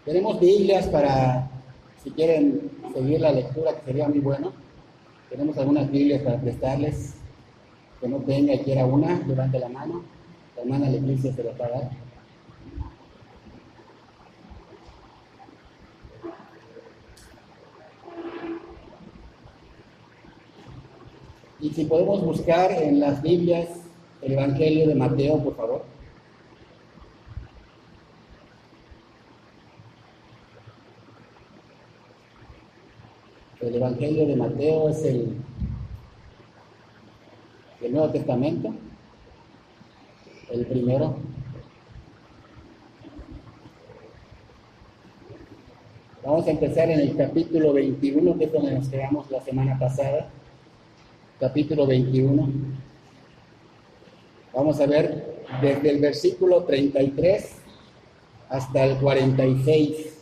Tenemos Biblias para, si quieren seguir la lectura, que sería muy bueno. Tenemos algunas Biblias para prestarles. Que no tenga y quiera una, levante la mano. La hermana Leticia se la va a dar. Y si podemos buscar en las Biblias el Evangelio de Mateo, por favor. El Evangelio de Mateo es el Nuevo Testamento, el primero. Vamos a empezar en el capítulo 21, que es donde nos quedamos la semana pasada. Capítulo 21. Vamos a ver desde el versículo 33 hasta el 46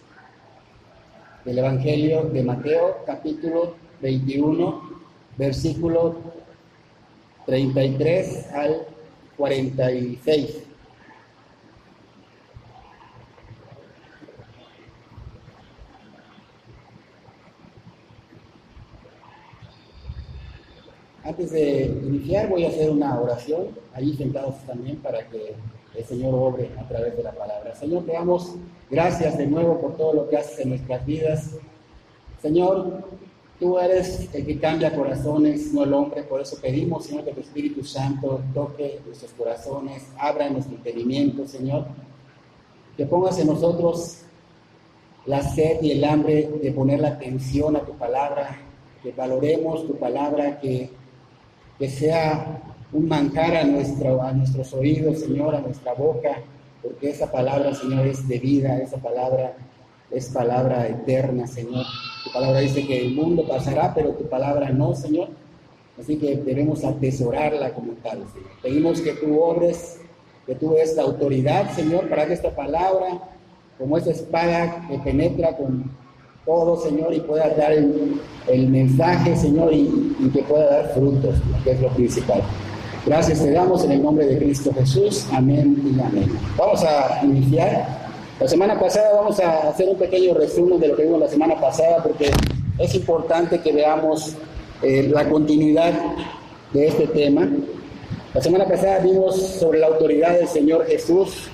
del Evangelio de Mateo, capítulo 21, versículo 33 al 46. Antes de iniciar voy a hacer una oración, ahí sentados también, para que el Señor obre a través de la palabra. Señor, te damos gracias de nuevo por todo lo que haces en nuestras vidas. Señor, tú eres el que cambia corazones, no el hombre. Por eso pedimos, Señor, que tu Espíritu Santo toque nuestros corazones, abra nuestro entendimiento, Señor. Que pongas en nosotros la sed y el hambre de poner la atención a tu palabra, que valoremos tu palabra, que sea un manjar a nuestros oídos, Señor, a nuestra boca, porque esa palabra, Señor, es de vida, esa palabra es palabra eterna, Señor. Tu palabra dice que el mundo pasará, pero tu palabra no, Señor. Así que debemos atesorarla como tal, Señor. Pedimos que tú obres, que tú des la autoridad, Señor, para que esta palabra, como esa espada que penetra con todo, Señor, y pueda dar el mensaje, Señor, y que pueda dar frutos, que es lo principal. Gracias te damos en el nombre de Cristo Jesús. Amén y amén. Vamos a iniciar. La semana pasada vamos a hacer un pequeño resumen de lo que vimos la semana pasada, porque es importante que veamos la continuidad de este tema. La semana pasada vimos sobre la autoridad del Señor Jesús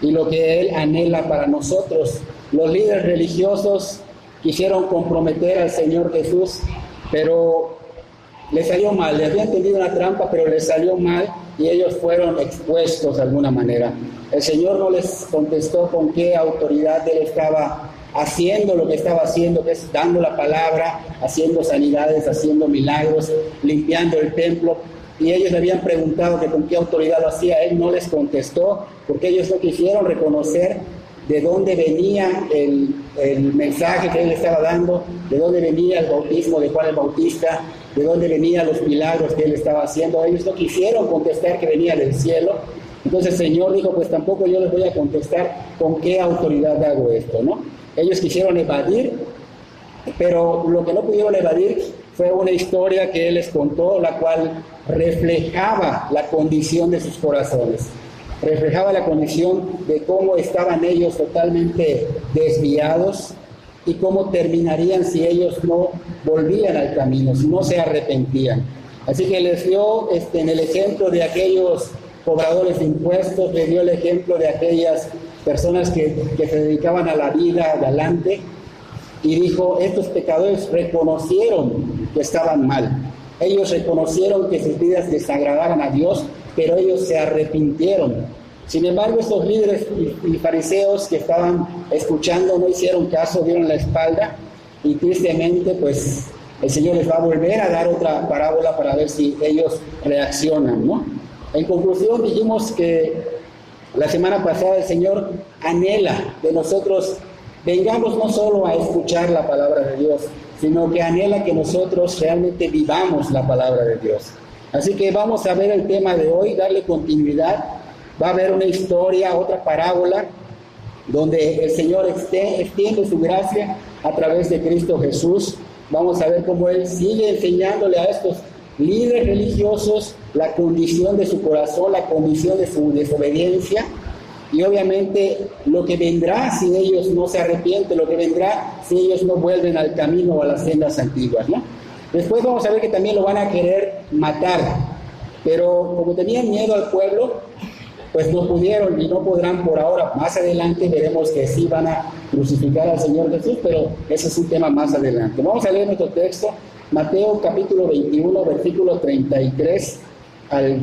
y lo que Él anhela para nosotros. Los líderes religiosos quisieron comprometer al Señor Jesús, pero les salió mal. Les habían tendido una trampa, pero les salió mal y ellos fueron expuestos de alguna manera. El Señor no les contestó con qué autoridad Él estaba haciendo lo que estaba haciendo, que es dando la palabra, haciendo sanidades, haciendo milagros, limpiando el templo. Y ellos le habían preguntado que con qué autoridad lo hacía. Él no les contestó, porque ellos no quisieron reconocer de dónde venía el mensaje que Él estaba dando, de dónde venía el bautismo de Juan el Bautista, de dónde venían los milagros que Él estaba haciendo. Ellos no quisieron contestar que venía del cielo. Entonces el Señor dijo, pues tampoco yo les voy a contestar con qué autoridad hago esto, ¿no? Ellos quisieron evadir, pero lo que no pudieron evadir fue una historia que Él les contó, la cual reflejaba la condición de sus corazones. Reflejaba la condición de cómo estaban ellos totalmente desviados y cómo terminarían si ellos no volvían al camino, si no se arrepentían. Así que les dio en el ejemplo de aquellos cobradores de impuestos, les dio el ejemplo de aquellas personas que se dedicaban a la vida galante, y dijo, estos pecadores reconocieron que estaban mal. Ellos reconocieron que sus vidas desagradaban a Dios, pero ellos se arrepintieron. Sin embargo, estos líderes y fariseos que estaban escuchando no hicieron caso, dieron la espalda, y tristemente, pues, el Señor les va a volver a dar otra parábola para ver si ellos reaccionan, ¿no? En conclusión, dijimos que la semana pasada el Señor anhela de nosotros, vengamos no solo a escuchar la palabra de Dios, sino que anhela que nosotros realmente vivamos la palabra de Dios. Así que vamos a ver el tema de hoy, darle continuidad. Va a haber una historia, otra parábola, donde el Señor extiende su gracia a través de Cristo Jesús. Vamos a ver cómo Él sigue enseñándole a estos líderes religiosos la condición de su corazón, la condición de su desobediencia, y obviamente lo que vendrá si ellos no se arrepienten, lo que vendrá si ellos no vuelven al camino o a las sendas antiguas, ¿no? Después vamos a ver que también lo van a querer matar, pero como tenían miedo al pueblo, pues no pudieron y no podrán por ahora. Más adelante veremos que sí van a crucificar al Señor Jesús, pero ese es un tema más adelante. Vamos a leer nuestro texto, Mateo capítulo 21, versículo 33 al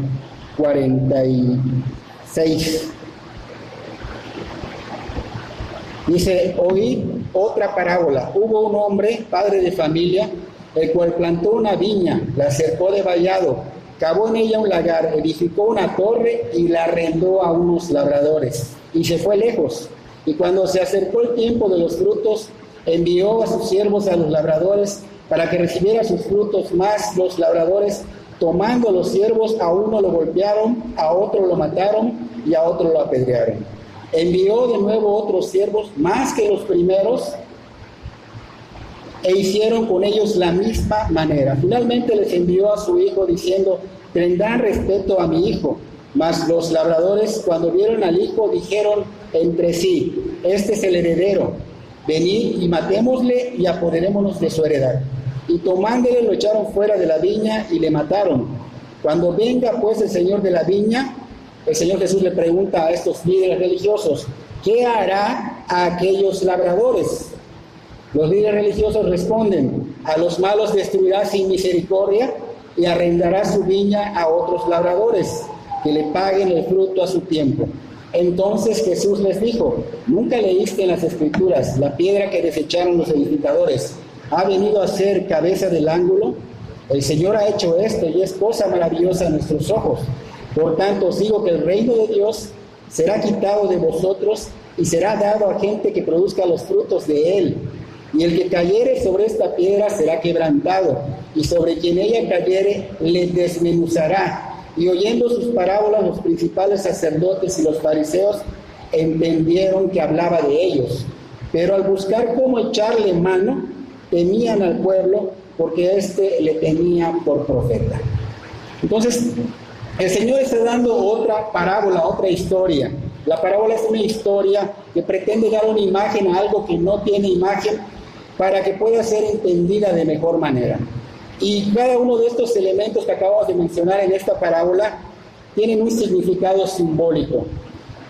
46. Dice: oí otra parábola. Hubo un hombre, padre de familia, el cual plantó una viña, la cercó de vallado, cavó en ella un lagar, edificó una torre y la arrendó a unos labradores, y se fue lejos. Y cuando se acercó el tiempo de los frutos, envió a sus siervos a los labradores para que recibiera sus frutos. Mas los labradores, tomando los siervos, a uno lo golpearon, a otro lo mataron y a otro lo apedrearon. Envió de nuevo otros siervos, más que los primeros, e hicieron con ellos la misma manera. Finalmente les envió a su hijo diciendo: tendrán respeto a mi hijo. Mas los labradores, cuando vieron al hijo, dijeron entre sí: este es el heredero, venid y matémosle y apoderémonos de su heredad. Y tomándole lo echaron fuera de la viña y le mataron. Cuando venga pues el señor de la viña, el Señor Jesús le pregunta a estos líderes religiosos: ¿qué hará a aquellos labradores? Los líderes religiosos responden: a los malos destruirá sin misericordia y arrendará su viña a otros labradores, que le paguen el fruto a su tiempo. Entonces Jesús les dijo: ¿nunca leíste en las Escrituras: la piedra que desecharon los edificadores ha venido a ser cabeza del ángulo? El Señor ha hecho esto y es cosa maravillosa a nuestros ojos. Por tanto os digo que el reino de Dios será quitado de vosotros y será dado a gente que produzca los frutos de él. Y el que cayere sobre esta piedra será quebrantado, y sobre quien ella cayere le desmenuzará. Y oyendo sus parábolas, los principales sacerdotes y los fariseos entendieron que hablaba de ellos. Pero al buscar cómo echarle mano, temían al pueblo, porque éste le tenía por profeta. Entonces, el Señor está dando otra parábola, otra historia. La parábola es una historia que pretende dar una imagen a algo que no tiene imagen, para que pueda ser entendida de mejor manera. Y cada uno de estos elementos que acabamos de mencionar en esta parábola tienen un significado simbólico.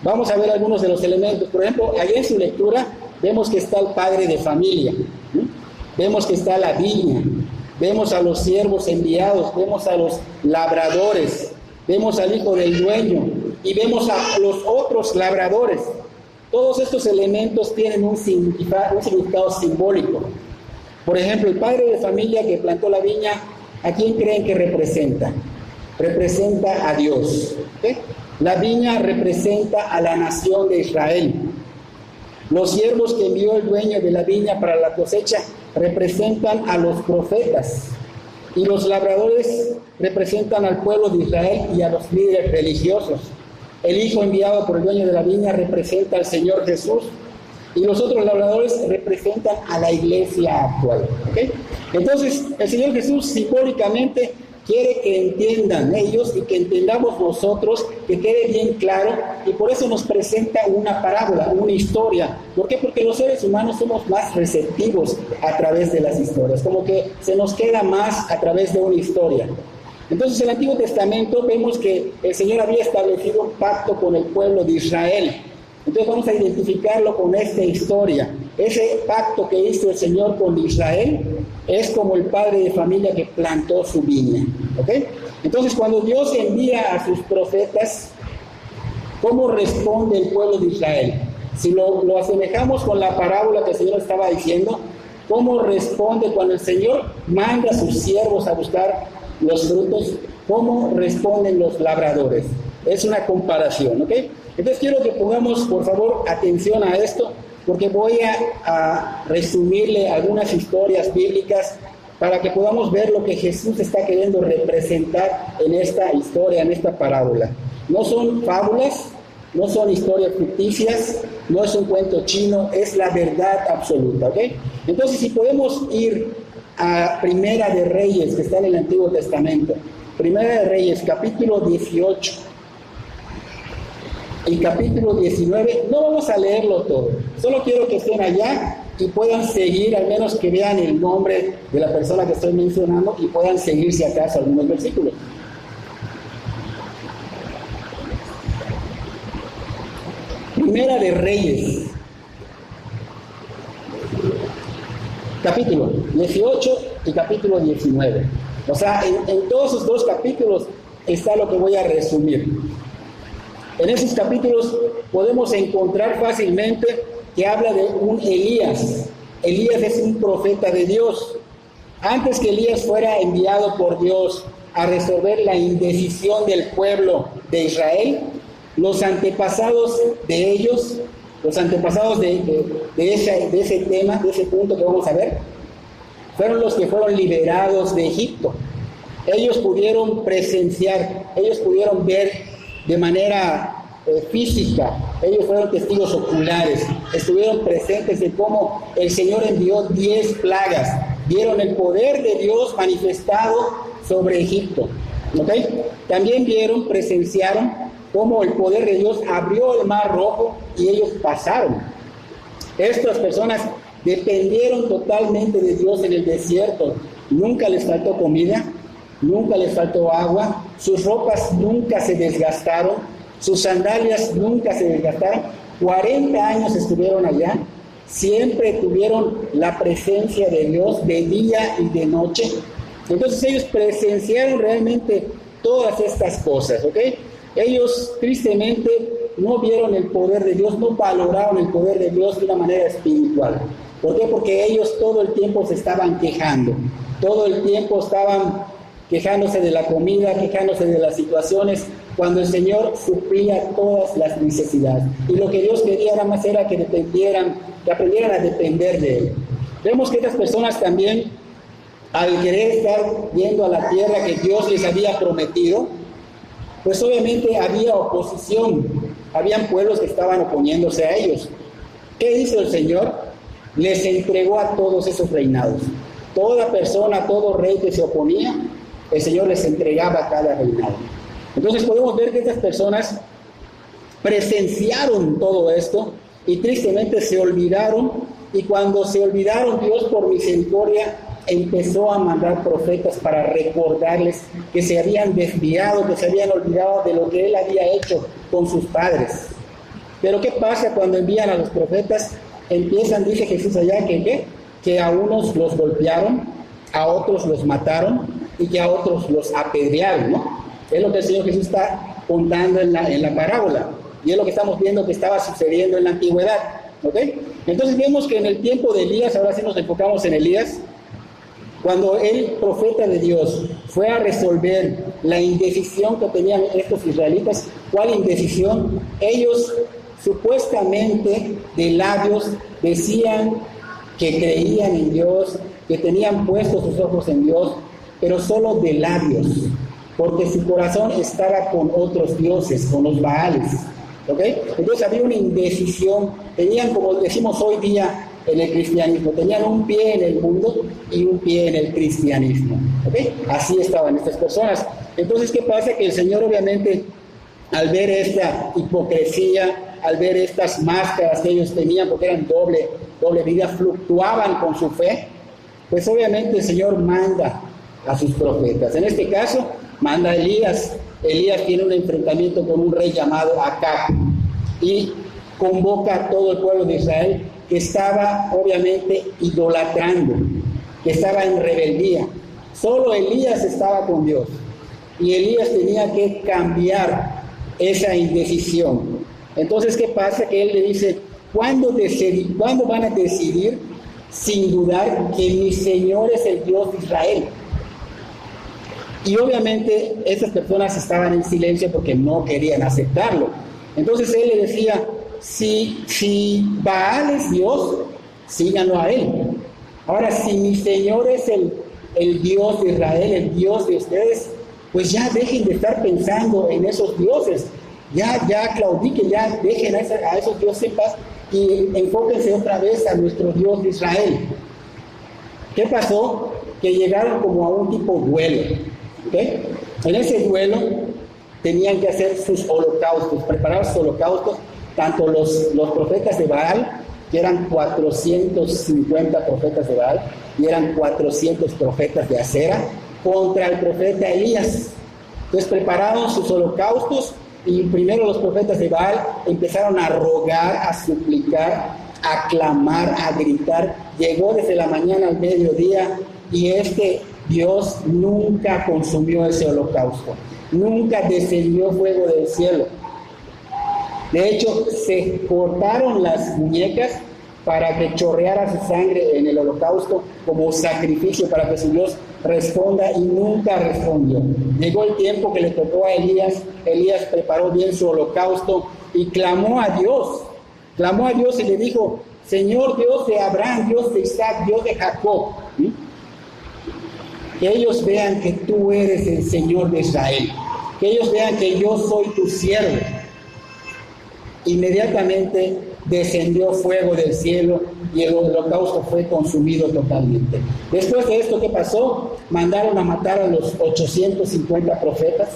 Vamos a ver algunos de los elementos. Por ejemplo, allá en su lectura vemos que está el padre de familia, ¿no? Vemos que está la viña, vemos a los siervos enviados, vemos a los labradores, vemos al hijo del dueño y vemos a los otros labradores. Todos estos elementos tienen un significado simbólico. Por ejemplo, el padre de familia que plantó la viña, ¿a quién creen que representa? Representa a Dios. ¿Okay? La viña representa a la nación de Israel. Los siervos que envió el dueño de la viña para la cosecha representan a los profetas. Y los labradores representan al pueblo de Israel y a los líderes religiosos. El hijo enviado por el dueño de la viña representa al Señor Jesús, y los otros labradores representan a la iglesia actual. ¿Okay? Entonces, el Señor Jesús simbólicamente quiere que entiendan ellos y que entendamos nosotros, que quede bien claro, y por eso nos presenta una parábola, una historia. ¿Por qué? Porque los seres humanos somos más receptivos a través de las historias, como que se nos queda más a través de una historia. Entonces, en el Antiguo Testamento vemos que el Señor había establecido un pacto con el pueblo de Israel. Entonces vamos a identificarlo con esta historia. Ese pacto que hizo el Señor con Israel es como el padre de familia que plantó su viña. ¿Okay? Entonces, cuando Dios envía a sus profetas, ¿cómo responde el pueblo de Israel? Si lo asemejamos con la parábola que el Señor estaba diciendo, ¿cómo responde cuando el Señor manda a sus siervos a buscar los frutos? ¿Cómo responden los labradores? Es una comparación, ¿ok? Entonces quiero que pongamos, por favor, atención a esto, porque voy a resumirle algunas historias bíblicas para que podamos ver lo que Jesús está queriendo representar en esta historia, en esta parábola. No son fábulas, no son historias ficticias, no es un cuento chino, es la verdad absoluta, ¿ok? Entonces, si podemos ir a Primera de Reyes, que está en el Antiguo Testamento. Primera de Reyes, capítulo 18. y capítulo 19. No vamos a leerlo todo, solo quiero que estén allá y puedan seguir, al menos que vean el nombre de la persona que estoy mencionando y puedan seguir si acaso algunos versículos. Primera de Reyes, capítulo 18 y capítulo 19. O sea, en todos esos dos capítulos está lo que voy a resumir. En esos capítulos podemos encontrar fácilmente que habla de un Elías. Elías es un profeta de Dios. Antes que Elías fuera enviado por Dios a resolver la indecisión del pueblo de Israel, los antepasados de ellos, los antepasados de ese tema, de ese punto que vamos a ver, fueron los que fueron liberados de Egipto. Ellos pudieron presenciar, ellos pudieron ver de manera física, ellos fueron testigos oculares, estuvieron presentes de cómo el Señor envió 10 plagas, vieron el poder de Dios manifestado sobre Egipto. ¿Okay? También vieron, presenciaron cómo el poder de Dios abrió el mar rojo y ellos pasaron. Estas personas dependieron totalmente de Dios en el desierto. Nunca les faltó comida, nunca les faltó agua, sus ropas nunca se desgastaron, sus sandalias nunca se desgastaron. 40 años estuvieron allá, siempre tuvieron la presencia de Dios de día y de noche. Entonces ellos presenciaron realmente todas estas cosas, ¿ok? Ellos tristemente no vieron el poder de Dios, no valoraron el poder de Dios de una manera espiritual. ¿Por qué? Porque ellos todo el tiempo se estaban quejando, todo el tiempo estaban quejándose de la comida, quejándose de las situaciones, cuando el Señor suplía todas las necesidades. Y lo que Dios quería nada más era que aprendieran a depender de Él. Vemos que estas personas también, al querer estar yendo a la tierra que Dios les había prometido, pues obviamente había oposición, habían pueblos que estaban oponiéndose a ellos. ¿Qué hizo el Señor? Les entregó a todos esos reinados. Toda persona, todo rey que se oponía, el Señor les entregaba cada reinado. Entonces podemos ver que estas personas presenciaron todo esto y tristemente se olvidaron, y cuando se olvidaron, Dios por misericordia empezó a mandar profetas para recordarles que se habían desviado, que se habían olvidado de lo que Él había hecho con sus padres. Pero ¿qué pasa cuando envían a los profetas? Empiezan, dice Jesús allá, que a unos los golpearon, a otros los mataron y que a otros los apedrearon, ¿no? Es lo que el Señor Jesús está contando en la parábola, y es lo que estamos viendo que estaba sucediendo en la antigüedad, ¿ok? Entonces vemos que en el tiempo de Elías, ahora sí nos enfocamos en Elías, cuando el profeta de Dios fue a resolver la indecisión que tenían estos israelitas. ¿Cuál indecisión? Ellos supuestamente de labios decían que creían en Dios, que tenían puestos sus ojos en Dios, pero solo de labios, porque su corazón estaba con otros dioses, con los Baales, ¿ok? Entonces había una indecisión, tenían, como decimos hoy día en el cristianismo, tenían un pie en el mundo y un pie en el cristianismo, ¿ok? Así estaban estas personas. Entonces, ¿qué pasa? Que el Señor obviamente, al ver esta hipocresía, al ver estas máscaras que ellos tenían, porque eran doble vida, fluctuaban con su fe, pues obviamente el Señor manda a sus profetas. En este caso, manda a Elías. Elías tiene un enfrentamiento con un rey llamado Acab y convoca a todo el pueblo de Israel, que estaba obviamente idolatrando, que estaba en rebeldía. Solo Elías estaba con Dios, y Elías tenía que cambiar esa indecisión. Entonces, ¿qué pasa? Que él le dice: ¿cuándo van a decidir sin dudar que mi Señor es el Dios de Israel? Y obviamente estas personas estaban en silencio porque no querían aceptarlo. Entonces él le decía: si Baal es Dios, síganlo a él. Ahora, si mi Señor es el Dios de Israel, el Dios de ustedes, pues ya dejen de estar pensando en esos dioses. Ya claudiquen, ya dejen a esos dioses en paz y enfóquense otra vez a nuestro Dios de Israel. ¿Qué pasó? Que llegaron como a un tipo duelo, ¿okay? En ese duelo, tenían que hacer sus holocaustos, preparar sus holocaustos, tanto los profetas de Baal, que eran 450 profetas de Baal, y eran 400 profetas de Acera, contra el profeta Elías. Entonces prepararon sus holocaustos, y primero los profetas de Baal empezaron a rogar, a suplicar, a clamar, a gritar. Llegó desde la mañana al mediodía, y Dios nunca consumió ese holocausto, nunca descendió fuego del cielo. De hecho, se cortaron las muñecas para que chorreara su sangre en el holocausto como sacrificio para que su Dios responda, y nunca respondió. Llegó el tiempo que le tocó a Elías. Elías preparó bien su holocausto y clamó a Dios y le dijo: Señor Dios de Abraham, Dios de Isaac, Dios de Jacob, que ellos vean que tú eres el Señor de Israel, que ellos vean que yo soy tu siervo. Inmediatamente descendió fuego del cielo y el holocausto fue consumido totalmente. Después de esto, ¿qué pasó? Mandaron a matar a los 850 profetas,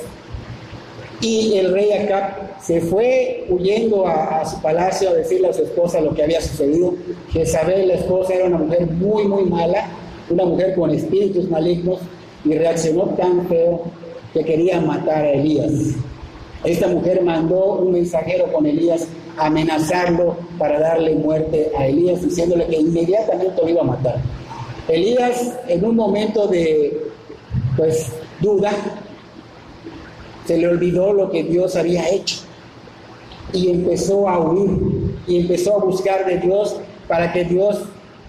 y el rey Acab se fue huyendo a su palacio a decirle a su esposa lo que había sucedido. Jezabel, la esposa, era una mujer muy, muy mala, una mujer con espíritus malignos, y reaccionó tan feo que quería matar a Elías. Esta mujer mandó un mensajero con Elías a amenazarlo para darle muerte a Elías, diciéndole que inmediatamente lo iba a matar. Elías, en un momento de duda, se le olvidó lo que Dios había hecho y empezó a huir y empezó a buscar de Dios para que Dios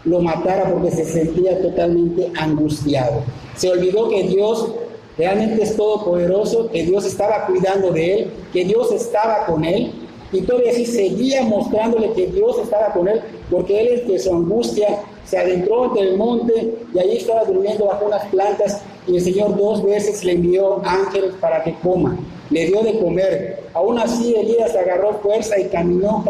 lo matara, porque se sentía totalmente angustiado. Se olvidó que Dios realmente es todopoderoso, que Dios estaba cuidando de él, que Dios estaba con él, y todavía así seguía mostrándole que Dios estaba con él, porque él, entre su angustia, se adentró entre el monte y allí estaba durmiendo bajo unas plantas, y el Señor 2 veces le envió ángeles para que coma, le dio de comer. Aún así Elías agarró fuerza y caminó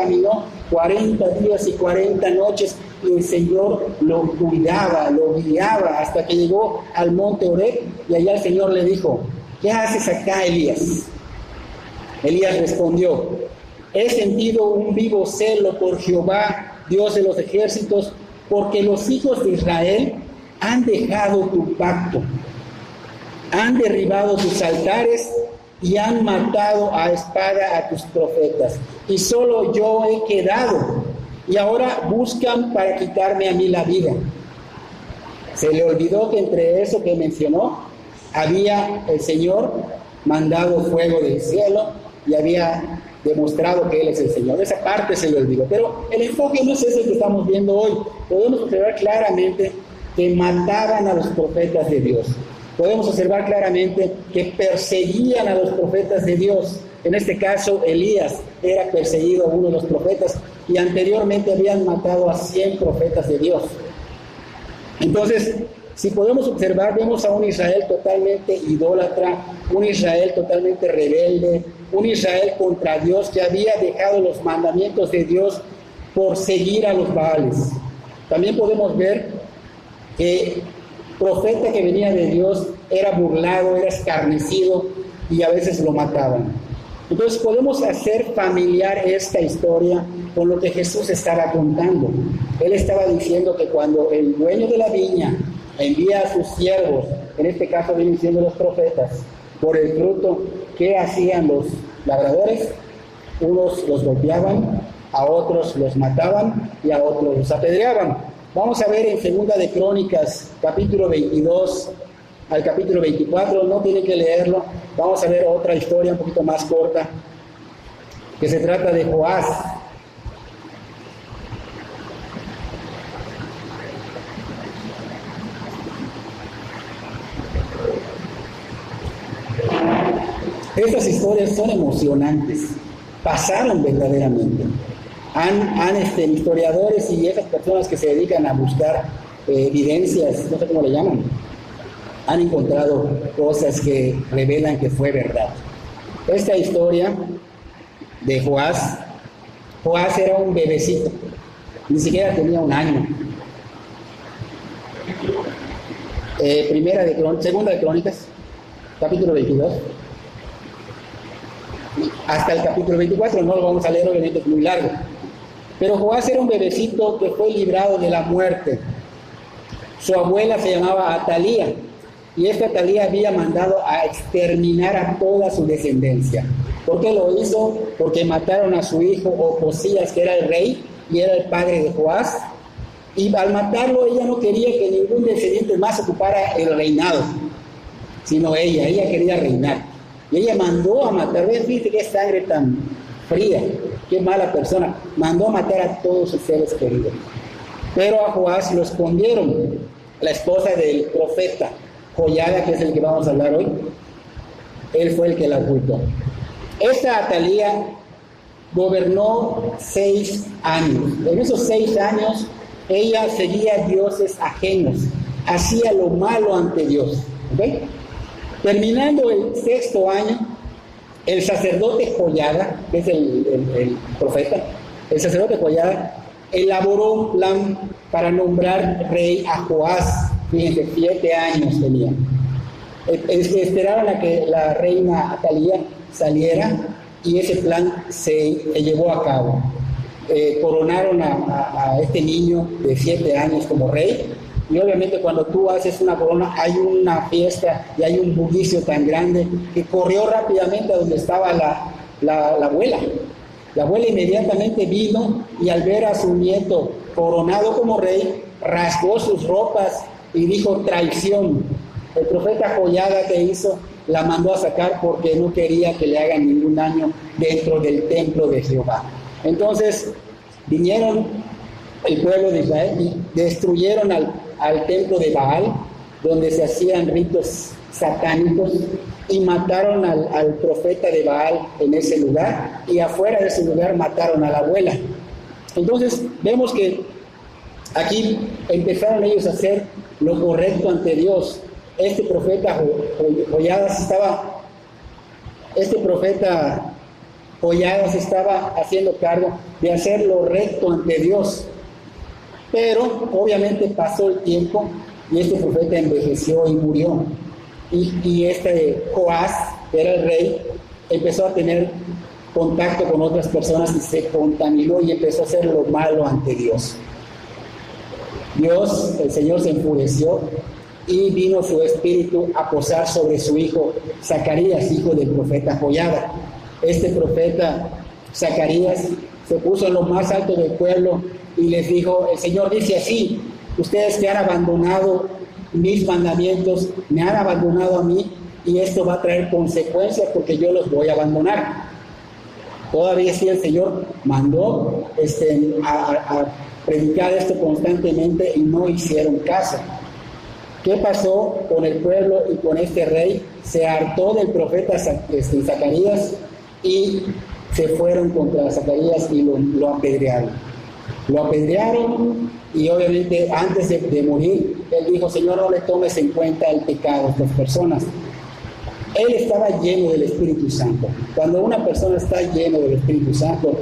40 días y 40 noches, y el Señor lo cuidaba, lo guiaba, hasta que llegó al monte Horeb, y allá el Señor le dijo: ¿qué haces acá, Elías? Elías respondió: he sentido un vivo celo por Jehová, Dios de los ejércitos, porque los hijos de Israel han dejado tu pacto, han derribado tus altares y han matado a espada a tus profetas, y solo yo he quedado, y ahora buscan para quitarme a mí la vida. Se le olvidó que entre eso que mencionó había el Señor mandado fuego del cielo y había demostrado que Él es el Señor. Esa parte se le olvidó, pero el enfoque no es ese que estamos viendo hoy. Podemos observar claramente que mataban a los profetas de Dios. Podemos observar claramente que perseguían a los profetas de Dios. En este caso, Elías era perseguido a uno de los profetas, y anteriormente habían matado a 100 profetas de Dios. Entonces, si podemos observar, vemos a un Israel totalmente idólatra, un Israel totalmente rebelde, un Israel contra Dios, que había dejado los mandamientos de Dios por seguir a los Baales. También podemos ver que el profeta que venía de Dios era burlado, era escarnecido, y a veces lo mataban. Entonces podemos hacer familiar esta historia con lo que Jesús estaba contando. Él estaba diciendo que cuando el dueño de la viña envía a sus siervos, en este caso vienen siendo los profetas, por el fruto, ¿qué hacían los labradores? Unos los golpeaban, a otros los mataban y a otros los apedreaban. Vamos a ver en Segunda de Crónicas, capítulo 22 al capítulo 24, no tienen que leerlo. Vamos a ver otra historia un poquito más corta, que se trata de Joás. Estas historias son emocionantes, pasaron verdaderamente. Historiadores y esas personas que se dedican a buscar evidencias, no sé cómo le llaman, han encontrado cosas que revelan que fue verdad. Esta historia de Joás era un bebecito, ni siquiera tenía un año. Segunda de Crónicas, capítulo 22. hasta el capítulo 24, no lo vamos a leer, obviamente es muy largo. Pero Joás era un bebecito que fue librado de la muerte. Su abuela se llamaba Atalía, y esta Atalía había mandado a exterminar a toda su descendencia. ¿Por qué lo hizo? Porque mataron a su hijo Ocosías, que era el rey y era el padre de Joás, y al matarlo ella no quería que ningún descendiente más ocupara el reinado, sino ella quería reinar. Y ella mandó a matar, viste qué sangre tan fría, qué mala persona, mandó a matar a todos sus seres queridos. Pero a Joás lo escondieron. La esposa del profeta Joiada, que es el que vamos a hablar hoy, él fue el que la ocultó. Esta Atalía gobernó 6 años. En esos 6 años ella seguía dioses ajenos, hacía lo malo ante Dios. ¿Okay? Terminando el 6º año, el sacerdote Joiada, que es el profeta, el sacerdote Joiada elaboró un plan para nombrar rey a Joás. Fíjense, 7 años tenía. Esperaron a que la reina Atalía saliera y ese plan se llevó a cabo. Coronaron a este niño de 7 años como rey, y obviamente cuando tú haces una corona hay una fiesta y hay un bullicio tan grande que corrió rápidamente a donde estaba la abuela. La abuela inmediatamente vino y al ver a su nieto coronado como rey, rasgó sus ropas y dijo: traición. El profeta Joiada, que hizo, la mandó a sacar porque no quería que le hagan ningún daño dentro del templo de Jehová. Entonces vinieron el pueblo de Israel y destruyeron al templo de Baal, donde se hacían ritos satánicos, y mataron al profeta de Baal en ese lugar, y afuera de ese lugar mataron a la abuela. Entonces vemos que aquí empezaron ellos a hacer lo correcto ante Dios. Este profeta Joiada se estaba haciendo cargo de hacer lo recto ante Dios. Pero obviamente pasó el tiempo y este profeta envejeció y murió. Y este Joás, que era el rey, empezó a tener contacto con otras personas y se contaminó y empezó a hacer lo malo ante Dios. El Señor se enfureció y vino su espíritu a posar sobre su hijo Zacarías, hijo del profeta Joiada. Este profeta Zacarías se puso en lo más alto del pueblo y les dijo: el Señor dice así, ustedes que han abandonado mis mandamientos, me han abandonado a mí, y esto va a traer consecuencias porque yo los voy a abandonar. Todavía sí el Señor mandó a predicar esto constantemente y no hicieron caso. ¿Qué pasó con el pueblo y con este rey? Se hartó del profeta Zacarías y se fueron contra Zacarías y lo apedrearon. Lo apedrearon y obviamente antes de morir, él dijo: Señor, no le tomes en cuenta el pecado de estas personas. Él estaba lleno del Espíritu Santo. Cuando una persona está lleno del Espíritu Santo,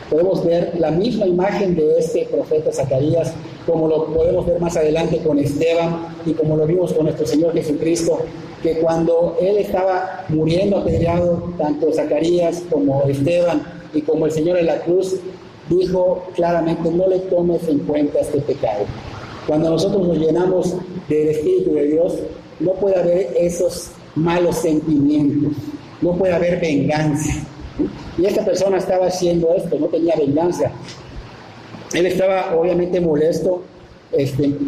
podemos ver la misma imagen de este profeta Zacarías, como lo podemos ver más adelante con Esteban y como lo vimos con nuestro Señor Jesucristo, que cuando él estaba muriendo apedreado, tanto Zacarías como Esteban y como el Señor en la cruz, dijo claramente: no le tomes en cuenta este pecado. Cuando nosotros nos llenamos del Espíritu de Dios, no puede haber esos malos sentimientos, no puede haber venganza. Y esta persona estaba haciendo esto, no tenía venganza. Él estaba obviamente molesto,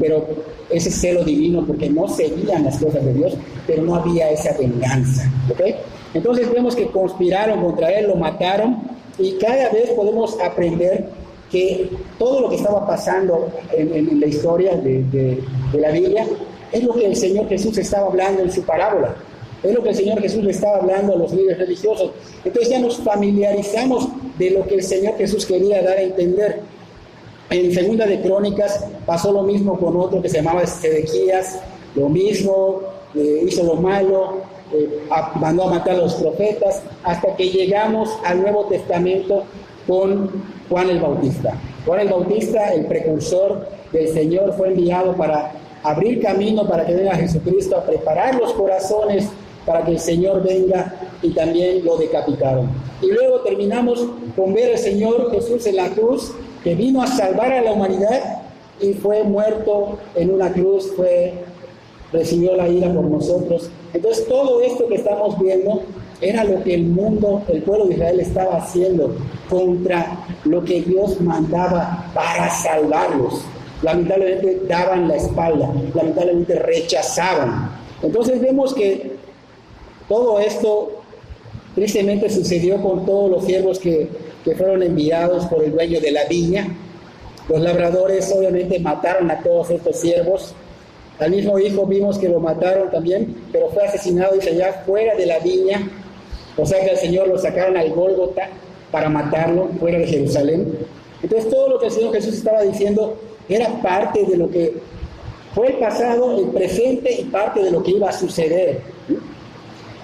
pero ese celo divino, porque no seguían las cosas de Dios, pero no había esa venganza. ¿Okay? Entonces vemos que conspiraron contra él, lo mataron, y cada vez podemos aprender que todo lo que estaba pasando en la historia de la Biblia es lo que el Señor Jesús estaba hablando en su parábola. Es lo que el Señor Jesús le estaba hablando a los líderes religiosos. Entonces ya nos familiarizamos de lo que el Señor Jesús quería dar a entender. En Segunda de Crónicas pasó lo mismo con otro que se llamaba Sedequías, lo mismo, hizo lo malo, mandó a matar a los profetas, hasta que llegamos al Nuevo Testamento con Juan el Bautista. Juan el Bautista, el precursor del Señor, fue enviado para abrir camino para que venga Jesucristo, a preparar los corazones para que el Señor venga y también lo decapitaron. Y luego terminamos con ver al Señor Jesús en la cruz, que vino a salvar a la humanidad y fue muerto en una cruz, recibió la ira por nosotros. Entonces todo esto que estamos viendo era lo que el mundo, el pueblo de Israel estaba haciendo contra lo que Dios mandaba para salvarlos. Lamentablemente daban la espalda, lamentablemente rechazaban. Entonces vemos que todo esto tristemente sucedió con todos los siervos que fueron enviados por el dueño de la viña. Los labradores obviamente mataron a todos estos siervos. Al mismo hijo vimos que lo mataron también, pero fue asesinado, dice, allá fuera de la viña. O sea que al Señor lo sacaron al Gólgota para matarlo fuera de Jerusalén. Entonces todo lo que el Señor Jesús estaba diciendo era parte de lo que fue el pasado, el presente y parte de lo que iba a suceder.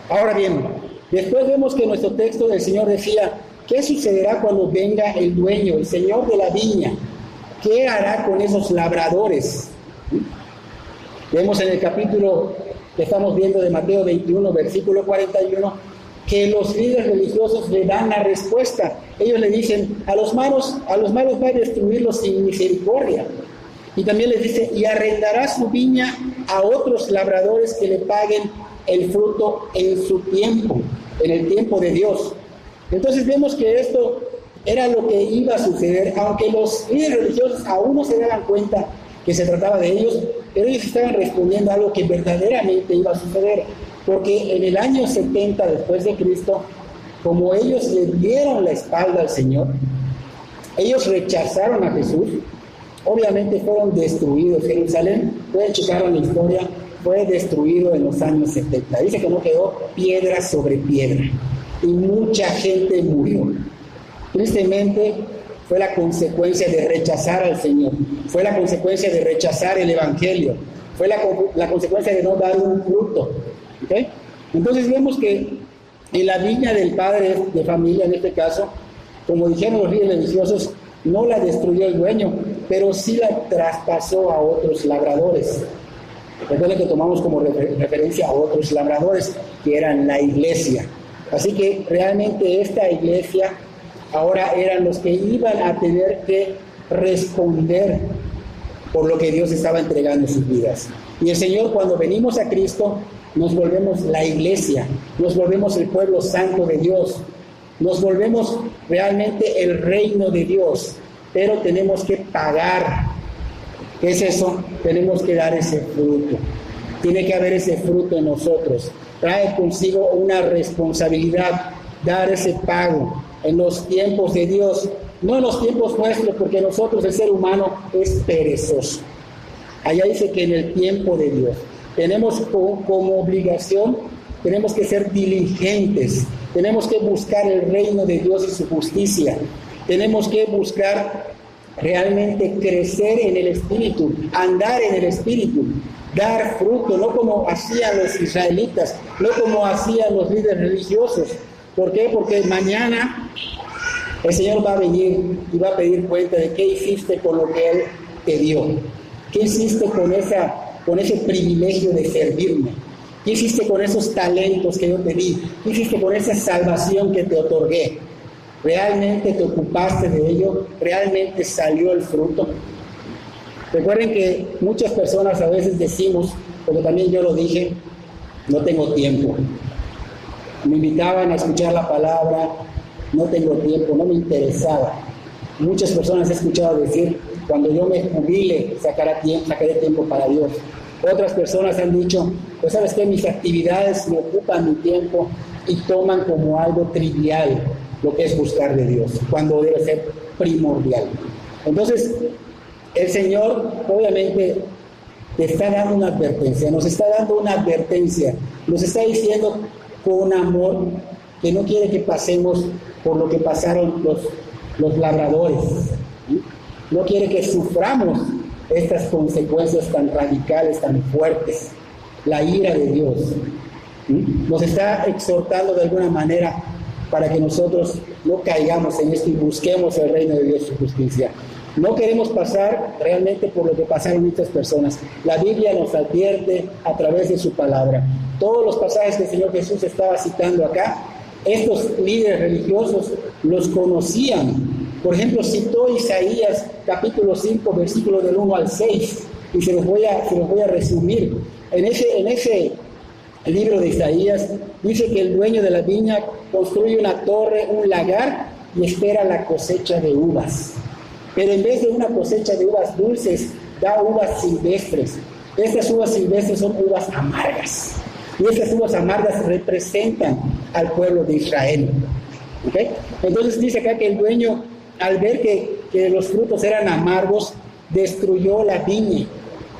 Ahora bien, después vemos que nuestro texto del Señor decía, ¿qué sucederá cuando venga el dueño, el Señor de la viña? ¿Qué hará con esos labradores? Vemos en el capítulo que estamos viendo de Mateo 21, versículo 41, que los líderes religiosos le dan la respuesta. Ellos le dicen, a los malos va a destruirlos sin misericordia. Y también les dice, y arrendará su viña a otros labradores que le paguen el fruto en su tiempo, en el tiempo de Dios. Entonces vemos que esto era lo que iba a suceder, aunque los líderes religiosos aún no se daban cuenta que se trataba de ellos, pero ellos estaban respondiendo a algo que verdaderamente iba a suceder, porque en el año 70 después de Cristo, como ellos le dieron la espalda al Señor, ellos rechazaron a Jesús, obviamente fueron destruidos. Jerusalén, pueden checar en la historia, fue destruido en los años 70. Dice que no quedó piedra sobre piedra y mucha gente murió. Tristemente fue la consecuencia de rechazar al Señor, fue la consecuencia de rechazar el Evangelio, fue la consecuencia de no dar un fruto. ¿Okay? Entonces vemos que en la viña del padre de familia, en este caso, como dijeron los líderes religiosos, no la destruyó el dueño, pero sí la traspasó a otros labradores. Recuerden que tomamos como referencia a otros labradores, que eran la iglesia. Así que realmente esta iglesia ahora eran los que iban a tener que responder por lo que Dios estaba entregando en sus vidas. Y el Señor, cuando venimos a Cristo, nos volvemos la iglesia, nos volvemos el pueblo santo de Dios, nos volvemos realmente el reino de Dios, pero tenemos que pagar. ¿Qué es eso? Tenemos que dar ese fruto. Tiene que haber ese fruto en nosotros. Trae consigo una responsabilidad, dar ese pago en los tiempos de Dios, no en los tiempos nuestros, porque nosotros, el ser humano, es perezoso. Allá dice que en el tiempo de Dios. Tenemos como obligación, tenemos que ser diligentes, tenemos que buscar el reino de Dios y su justicia, tenemos que buscar realmente crecer en el Espíritu, andar en el Espíritu, dar fruto, no como hacían los israelitas, no como hacían los líderes religiosos. ¿Por qué? Porque mañana el Señor va a venir y va a pedir cuenta de qué hiciste con lo que Él te dio, qué hiciste con ese privilegio de servirme, qué hiciste con esos talentos que yo te di, qué hiciste con esa salvación que te otorgué. ¿Realmente te ocupaste de ello? ¿Realmente salió el fruto? Recuerden que muchas personas a veces decimos, porque también yo lo dije, no tengo tiempo. Me invitaban a escuchar la palabra, no tengo tiempo, no me interesaba. Muchas personas he escuchado decir, cuando yo me jubile, sacaré tiempo para Dios. Otras personas han dicho, pues sabes que mis actividades me ocupan mi tiempo y toman como algo trivial lo que es buscar de Dios, cuando debe ser primordial. Entonces, el Señor obviamente te está dando una advertencia, nos está dando una advertencia, nos está diciendo con amor que no quiere que pasemos por lo que pasaron los labradores, ¿sí? No quiere que suframos estas consecuencias tan radicales, tan fuertes, la ira de Dios. ¿Sí? Nos está exhortando de alguna manera para que nosotros no caigamos en esto y busquemos el reino de Dios y su justicia. No queremos pasar realmente por lo que pasaron muchas personas. La Biblia nos advierte a través de su palabra Todos los pasajes que el Señor Jesús estaba citando acá, estos líderes religiosos los conocían. Por ejemplo, citó Isaías capítulo 5, versículos del 1 al 6, y se los voy a resumir. En ese libro de Isaías dice que el dueño de la viña construye una torre, un lagar, y espera la cosecha de uvas. Pero en vez de una cosecha de uvas dulces, da uvas silvestres. Estas uvas silvestres son uvas amargas. Y estas uvas amargas representan al pueblo de Israel. ¿Okay? Entonces dice acá que el dueño, al ver que los frutos eran amargos, destruyó la viña,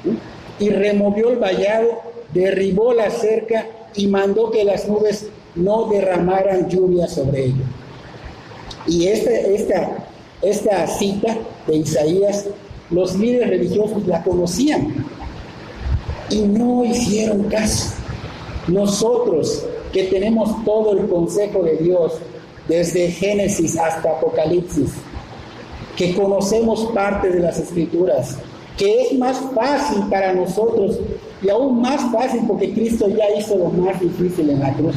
¿sí? Y removió el vallado, derribó la cerca y mandó que las nubes no derramaran lluvia sobre ello. Y esta cita de Isaías, los líderes religiosos la conocían y no hicieron caso. Nosotros, que tenemos todo el consejo de Dios, desde Génesis hasta Apocalipsis, que conocemos parte de las Escrituras, que es más fácil para nosotros, y aún más fácil porque Cristo ya hizo lo más difícil en la cruz.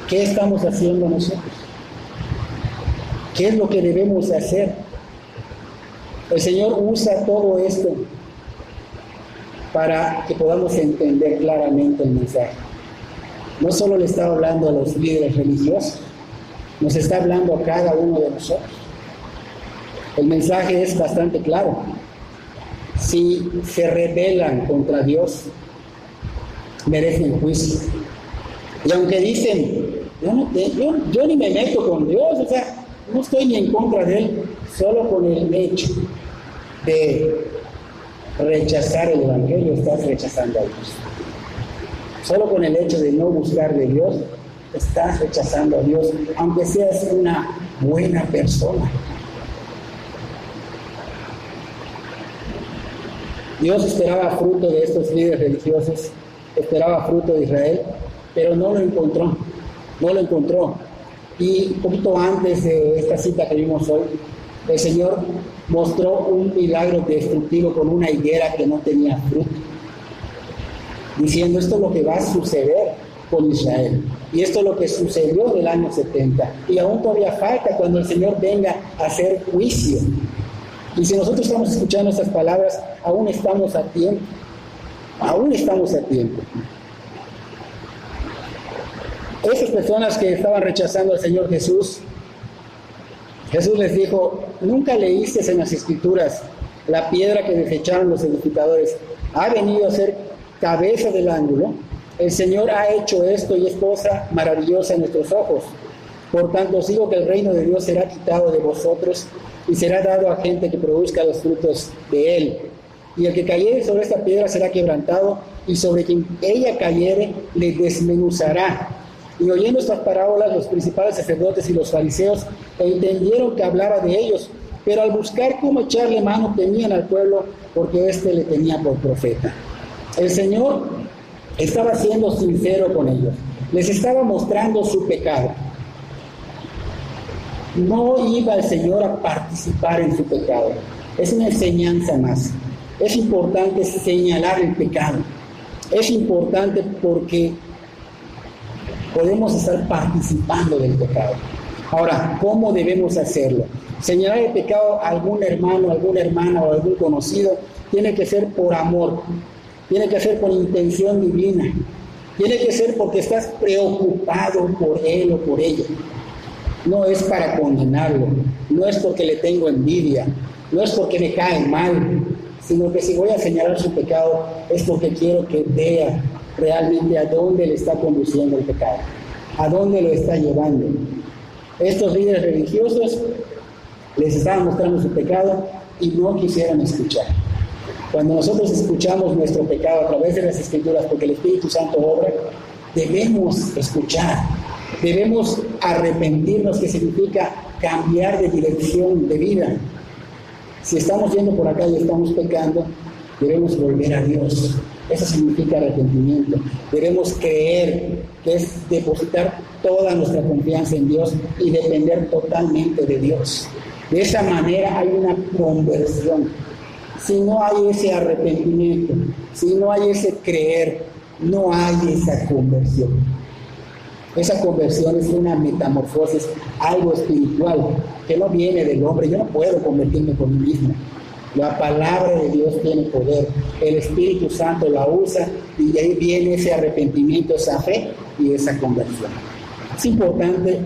¿Qué estamos haciendo nosotros? ¿Qué es lo que debemos hacer? El Señor usa todo esto para que podamos entender claramente el mensaje. No solo le está hablando a los líderes religiosos, nos está hablando a cada uno de nosotros. El mensaje es bastante claro. Si se rebelan contra Dios, merecen juicio. Y aunque dicen, yo ni me meto con Dios, o sea, no estoy ni en contra de Él, solo con el hecho de rechazar el Evangelio, estás rechazando a Dios. Solo con el hecho de no buscar de Dios, estás rechazando a Dios, aunque seas una buena persona. Dios esperaba fruto de estos líderes religiosos, esperaba fruto de Israel, pero no lo encontró. Y un poquito antes de esta cita que vimos hoy, el Señor mostró un milagro destructivo con una higuera que no tenía fruto, diciendo: esto es lo que va a suceder con Israel. Y esto es lo que sucedió en el año 70. Y aún todavía falta cuando el Señor venga a hacer juicio. Y si nosotros estamos escuchando estas palabras, aún estamos a tiempo. Aún estamos a tiempo. Esas personas que estaban rechazando al Señor Jesús, Jesús les dijo: ¿nunca leíste en las Escrituras la piedra que desecharon los edificadores ha venido a ser cabeza del ángulo? El Señor ha hecho esto y es cosa maravillosa en nuestros ojos. Por tanto, os digo que el reino de Dios será quitado de vosotros y será dado a gente que produzca los frutos de él. Y el que cayere sobre esta piedra será quebrantado, y sobre quien ella cayere le desmenuzará. Y oyendo estas parábolas, los principales sacerdotes y los fariseos entendieron que hablaba de ellos, pero al buscar cómo echarle mano temían al pueblo, porque éste le tenía por profeta. El Señor estaba siendo sincero con ellos, les estaba mostrando su pecado. No iba el Señor a participar en su pecado, es una enseñanza más. Es importante señalar el pecado, es importante porque podemos estar participando del pecado. Ahora, ¿cómo debemos hacerlo? Señalar el pecado a algún hermano, alguna hermana o algún conocido tiene que ser por amor, tiene que ser con intención divina, tiene que ser porque estás preocupado por él o por ella. No es para condenarlo, no es porque le tengo envidia, no es porque me cae mal, sino que si voy a señalar su pecado es porque quiero que vea realmente a dónde le está conduciendo el pecado, a dónde lo está llevando. Estos líderes religiosos les estaban mostrando su pecado y no quisieron escuchar. Cuando nosotros escuchamos nuestro pecado a través de las Escrituras, porque el Espíritu Santo obra, debemos escuchar, debemos arrepentirnos, que significa cambiar de dirección de vida. Si estamos yendo por acá y estamos pecando, debemos volver a Dios. Eso significa arrepentimiento. Debemos creer, que es depositar toda nuestra confianza en Dios y depender totalmente de Dios. De esa manera hay una conversión. si no hay ese arrepentimiento, si no hay ese creer, no hay esa conversión. Esa conversión es una metamorfosis, algo espiritual, que no viene del hombre. Yo no puedo convertirme por mí mismo. La palabra de Dios tiene poder, el Espíritu Santo la usa y de ahí viene ese arrepentimiento, esa fe y esa conversión. Es importante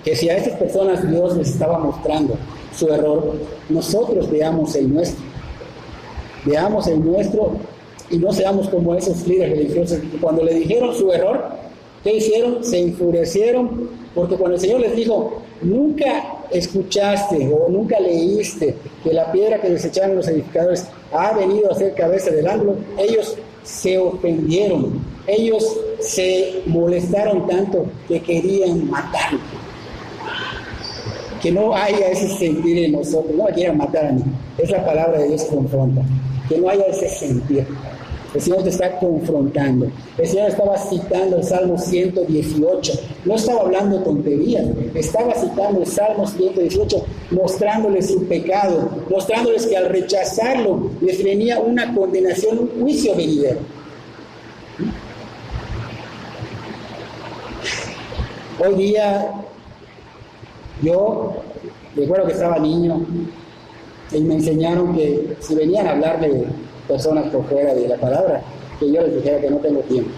que si a estas personas Dios les estaba mostrando su error, nosotros veamos el nuestro. Veamos el nuestro y no seamos como esos líderes religiosos que cuando le dijeron su error, ¿qué hicieron? Se enfurecieron, porque cuando el Señor les dijo, nunca escuchaste o nunca leíste que la piedra que desecharon los edificadores ha venido a ser cabeza del ángulo, ellos se ofendieron, ellos se molestaron tanto que querían matarlo. Que no haya ese sentir en nosotros, no me quieran matar a mí, es la palabra de Dios que confronta, que no haya ese sentir. El Señor te está confrontando. El Señor estaba citando el Salmo 118. No estaba hablando tonterías. Estaba citando el Salmo 118, mostrándoles su pecado, mostrándoles que al rechazarlo les venía una condenación, un juicio venidero. Hoy día, yo recuerdo que estaba niño y me enseñaron que si venían a hablar de personas por fuera de la palabra, que yo les dijera que no tengo tiempo,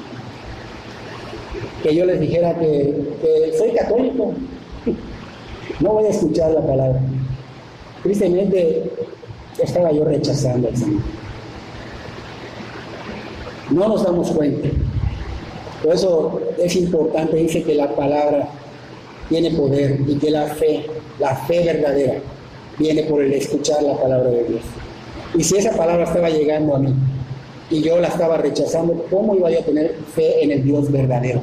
que yo les dijera que soy católico, no voy a escuchar la palabra. Tristemente estaba yo rechazando al Señor. No nos damos cuenta. Por eso es importante, dice que la palabra tiene poder y que la fe verdadera viene por el escuchar la palabra de Dios. Y si esa palabra estaba llegando a mí y yo la estaba rechazando, ¿cómo iba yo a tener fe en el Dios verdadero?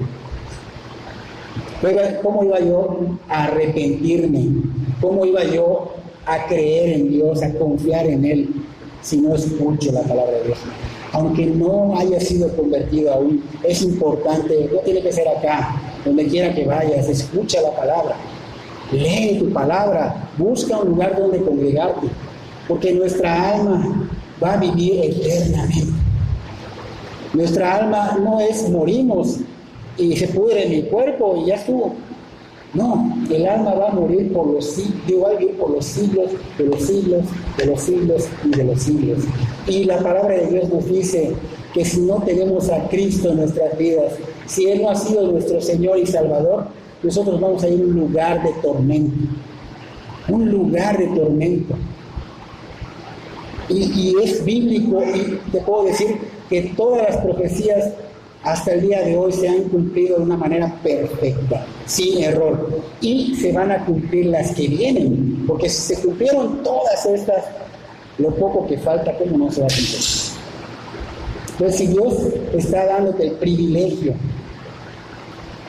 ¿Cómo iba yo a arrepentirme? ¿Cómo iba yo a creer en Dios, a confiar en Él, si no escucho la palabra de Dios? Aunque no haya sido convertido aún, es importante, no tiene que ser acá, donde quiera que vayas, escucha la palabra, lee tu palabra, busca un lugar donde congregarte, porque nuestra alma va a vivir eternamente. Nuestra alma no es morimos y se pudre en mi cuerpo y ya estuvo. No, el alma va a morir por los siglos, va a vivir por los siglos, de los siglos, de los siglos y de los siglos. Y la palabra de Dios nos dice que si no tenemos a Cristo en nuestras vidas, si Él no ha sido nuestro Señor y Salvador, nosotros vamos a ir a un lugar de tormento. Un lugar de tormento. Y es bíblico, y te puedo decir que todas las profecías hasta el día de hoy se han cumplido de una manera perfecta, sin error, y se van a cumplir las que vienen, porque si se cumplieron todas estas, lo poco que falta, ¿cómo no se va a cumplir? Entonces, si Dios está dándote el privilegio,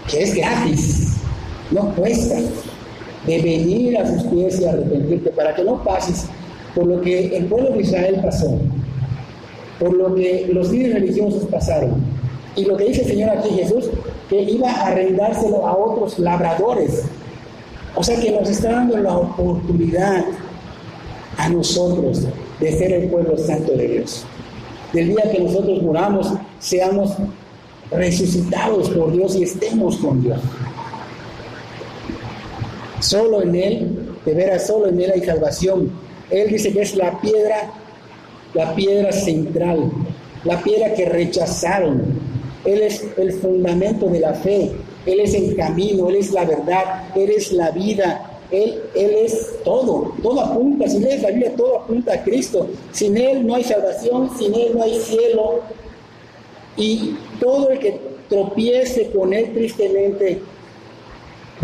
que es gratis, no cuesta, de venir a sus pies y arrepentirte, para que no pases por lo que el pueblo de Israel pasó, por lo que los líderes religiosos pasaron, y lo que dice el Señor aquí Jesús, que iba a arrendárselo a otros labradores. O sea que nos está dando la oportunidad a nosotros de ser el pueblo santo de Dios. Del día que nosotros muramos, seamos resucitados por Dios y estemos con Dios. Solo en Él, de veras, solo en Él hay salvación. Él dice que es la piedra central, la piedra que rechazaron. Él es el fundamento de la fe, Él es el camino, Él es la verdad, Él es la vida, Él es todo apunta, si lees la Biblia, todo apunta a Cristo. Sin Él no hay salvación, sin Él no hay cielo, y todo el que tropiece con Él tristemente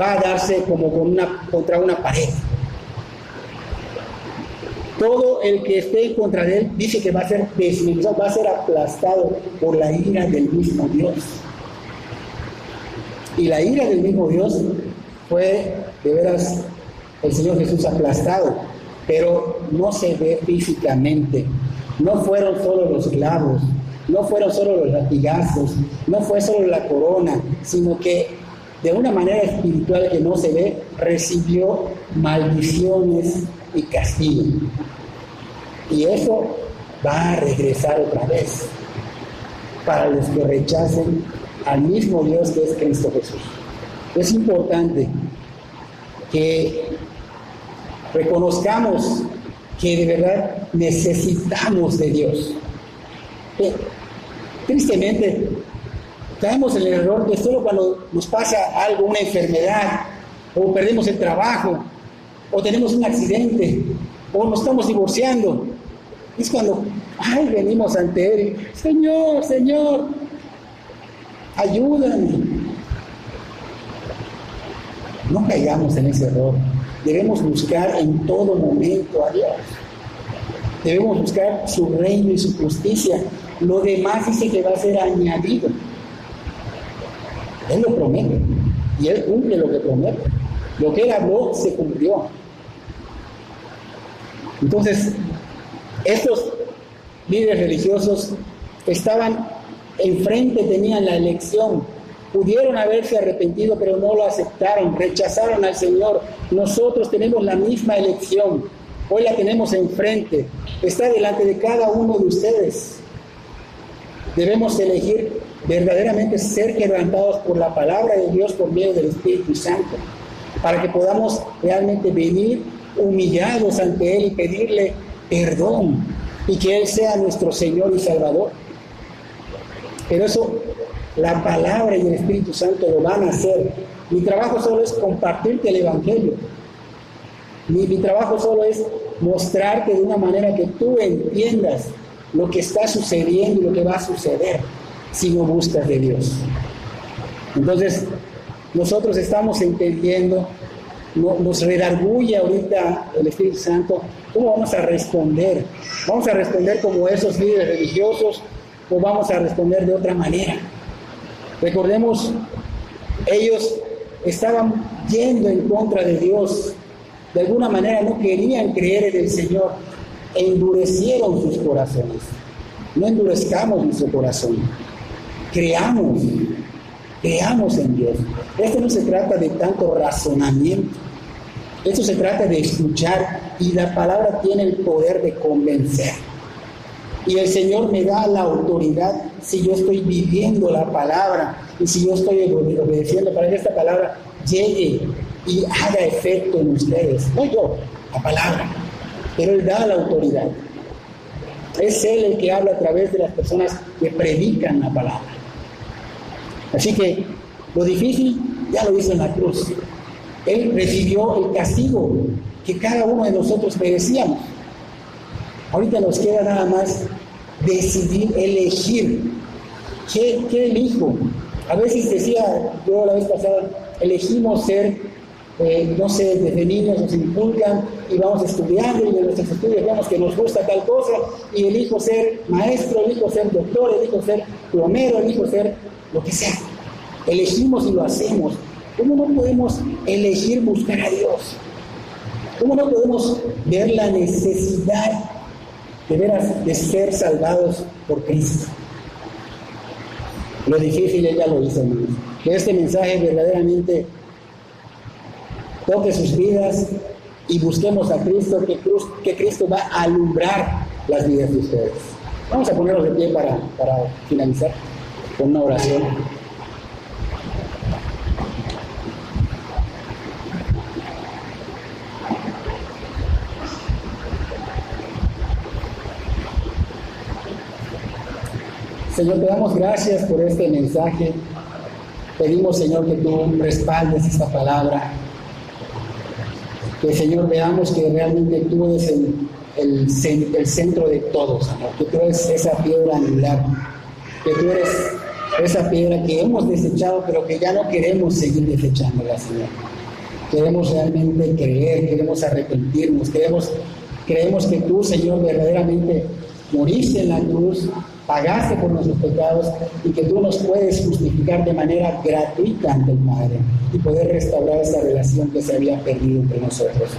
va a darse como contra una pared. Todo el que esté en contra de Él dice que va a ser desmenuzado, va a ser aplastado por la ira del mismo Dios. Y la ira del mismo Dios fue, de veras, el Señor Jesús aplastado, pero no se ve físicamente. No fueron solo los clavos, no fueron solo los latigazos, no fue solo la corona, sino que de una manera espiritual que no se ve, recibió maldiciones y castigo. Y eso va a regresar otra vez para los que rechacen al mismo Dios que es Cristo Jesús. Es importante que reconozcamos que de verdad necesitamos de Dios. Tristemente, caemos en el error de solo cuando nos pasa algo, una enfermedad, o perdemos el trabajo, o tenemos un accidente, o nos estamos divorciando. Es cuando, venimos ante Él y, Señor, ayúdame. No caigamos en ese error. Debemos buscar en todo momento a Dios. Debemos buscar su reino y su justicia. Lo demás dice que va a ser añadido. Él lo promete. Y Él cumple lo que promete. Lo que Él habló se cumplió. Entonces, estos líderes religiosos estaban enfrente, tenían la elección. Pudieron haberse arrepentido, pero no lo aceptaron, rechazaron al Señor. Nosotros tenemos la misma elección. Hoy la tenemos enfrente. Está delante de cada uno de ustedes. Debemos elegir verdaderamente ser quebrantados por la palabra de Dios por medio del Espíritu Santo, para que podamos realmente venir humillados ante Él y pedirle perdón y que Él sea nuestro Señor y Salvador. Pero eso, la palabra y el Espíritu Santo lo van a hacer. Mi trabajo solo es compartirte el Evangelio. Mi trabajo solo es mostrarte de una manera que tú entiendas lo que está sucediendo y lo que va a suceder si no buscas de Dios. Entonces, nosotros estamos entendiendo, nos redarguye ahorita el Espíritu Santo, ¿cómo vamos a responder? ¿Vamos a responder como esos líderes religiosos o vamos a responder de otra manera? Recordemos, ellos estaban yendo en contra de Dios. De alguna manera no querían creer en el Señor. Endurecieron sus corazones. No endurezcamos nuestro corazón. Creamos en Dios. Esto no se trata de tanto razonamiento. Esto se trata de escuchar, y la palabra tiene el poder de convencer. Y el Señor me da la autoridad si yo estoy viviendo la palabra y si yo estoy obedeciendo para que esta palabra llegue y haga efecto en ustedes. No yo, la palabra. Pero Él da la autoridad. Es Él el que habla a través de las personas que predican la palabra. Así que lo difícil ya lo hizo en la cruz. Él recibió el castigo que cada uno de nosotros merecíamos. Ahorita nos queda nada más decidir, elegir. ¿Qué elijo? A veces decía, yo la vez pasada, elegimos ser, no sé, desde niños nos inculcan y vamos estudiando, y de nuestros estudios vemos que nos gusta tal cosa, y elijo ser maestro, elijo ser doctor, elijo ser plomero, elijo ser lo que sea. Elegimos y lo hacemos. ¿Cómo no podemos elegir buscar a Dios? ¿Cómo no podemos ver la necesidad de veras de ser salvados por Cristo? Lo difícil ella lo hizo, hermanos. Que este mensaje verdaderamente toque sus vidas y busquemos a Cristo, que Cristo va a alumbrar las vidas de ustedes. Vamos a ponernos de pie para finalizar con una oración. Señor, te damos gracias por este mensaje. Pedimos, Señor, que tú respaldes esta palabra. Que, Señor, veamos que realmente tú eres el centro de todo, Señor. Que tú eres esa piedra angular. Que tú eres esa piedra que hemos desechado, pero que ya no queremos seguir desechándola, Señor. Queremos realmente creer, queremos arrepentirnos, creemos que tú, Señor, verdaderamente moriste en la cruz, pagaste por nuestros pecados y que tú nos puedes justificar de manera gratuita ante el Padre y poder restaurar esa relación que se había perdido entre nosotros.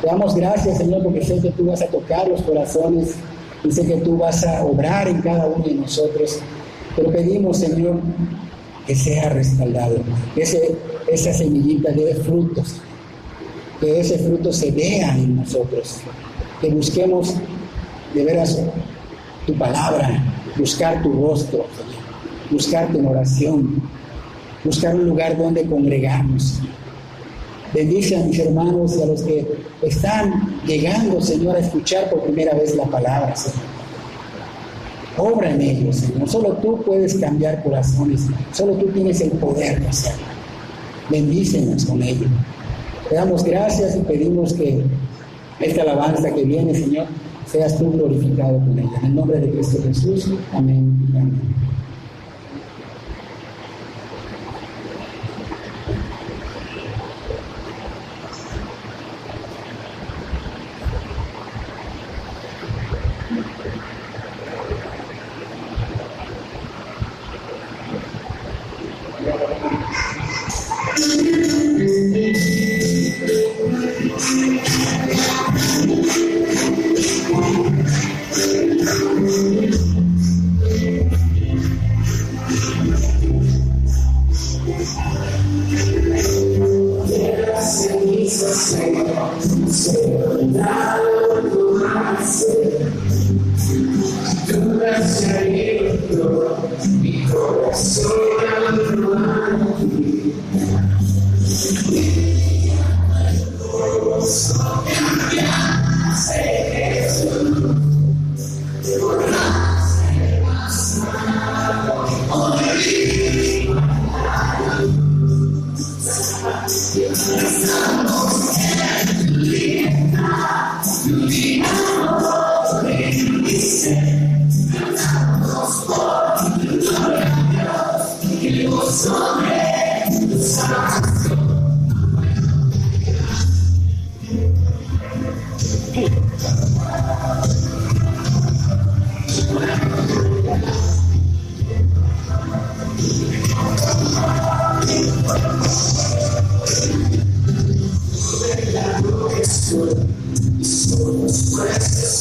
Te damos gracias, Señor, porque sé que tú vas a tocar los corazones y sé que tú vas a obrar en cada uno de nosotros, pero pedimos, Señor, que sea respaldado, que esa semillita dé frutos, que ese fruto se vea en nosotros, que busquemos de veras tu palabra, buscar tu rostro, buscarte en oración, buscar un lugar donde congregarnos. Bendice a mis hermanos y a los que están llegando, Señor, a escuchar por primera vez la palabra, Señor. Obra en ellos, Señor. Solo tú puedes cambiar corazones. Solo tú tienes el poder de hacerlo. Bendícenos con ello. Te damos gracias y pedimos que esta alabanza que viene, Señor, seas tú glorificado con ella. En el nombre de Cristo Jesús. Amén y amén.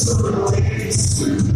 Somos